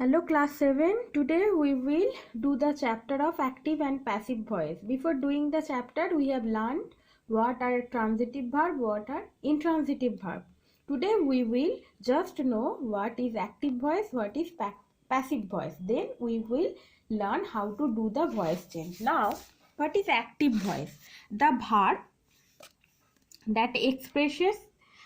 Hello class 7. Today we will do the chapter of active and passive voice. Before doing the chapter we have learned what are transitive verb, what are intransitive verb. Today we will just know what is active voice, what is passive voice. Then we will learn how to do the voice change. Now what is active voice? The verb that expresses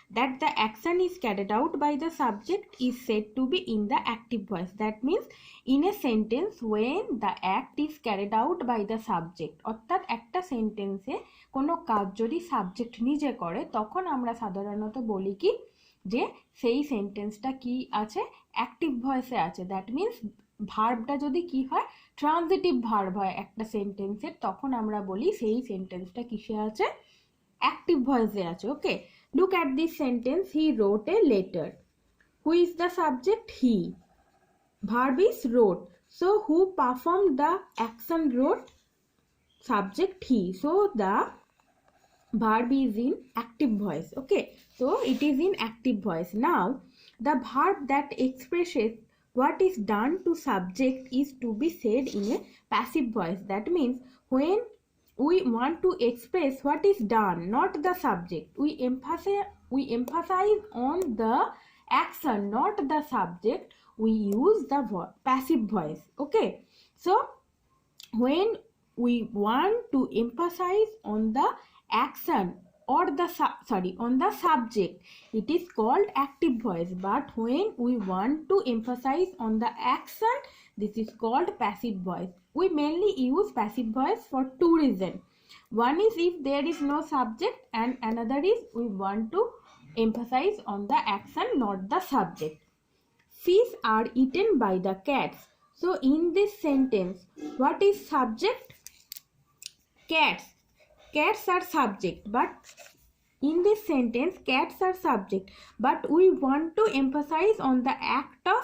that the action is carried out by the subject is said to be in the active voice. That means in a sentence when the act is carried out by the subject, অর্থাৎ একটা সেন্টেন্সে কোনো কাজ যদি subject নিজে করে তখন আমরা সাধারণত বলি কি যে সেই সেন্টেন্সটা কি আছে, অ্যাক্টিভ ভয়েসে আছে। দ্যাট মিন্স ভার্বটা যদি কি হয়, ট্রানজিটিভ ভার্ব হয় একটা সেন্টেন্সের, তখন আমরা বলি সেই সেন্টেন্সটা কিসে আছে, active voice আছে. Okay, look at this sentence. He wrote a letter. Who is the subject? He. Verb is wrote. So who performed the action wrote? Subject he. So the verb is in active voice. Okay, so it is in active voice. Now the verb that expresses what is done to subject is to be said in a passive voice. That means when we want to express what is done, not the subject, we emphasize on the action, not the subject, we use the passive voice. Okay, so when we want to emphasize on the action or the on the subject, it is called active voice. But when we want to emphasize on the action, this is called passive voice. We mainly use passive voice for two reasons. One is if there is no subject, and another is we want to emphasize on the action, not the subject. Fish are eaten by the cats. So in this sentence, what is subject? Cats. Cats are subject, but in this sentence cats are subject, but we want to emphasize on the act of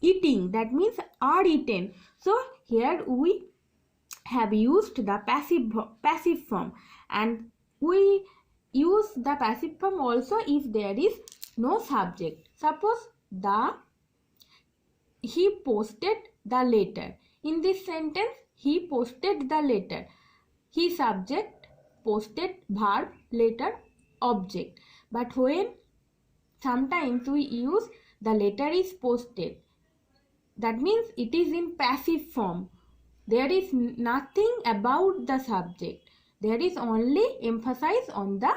eating. That means are eaten. So here we have used the passive form, and we use the passive form also if there is no subject. Suppose he posted the letter. In this sentence he posted the letter. He subject, posted verb, letter object. But when sometimes we use the letter is posted, that means it is in passive form. There is nothing about the subject. There is only emphasis on the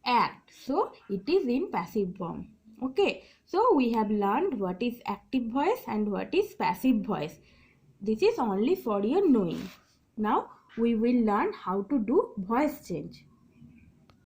act. So it is in passive form. Okay, so we have learned what is active voice and what is passive voice. This is only for your knowing. Now we will learn how to do voice change.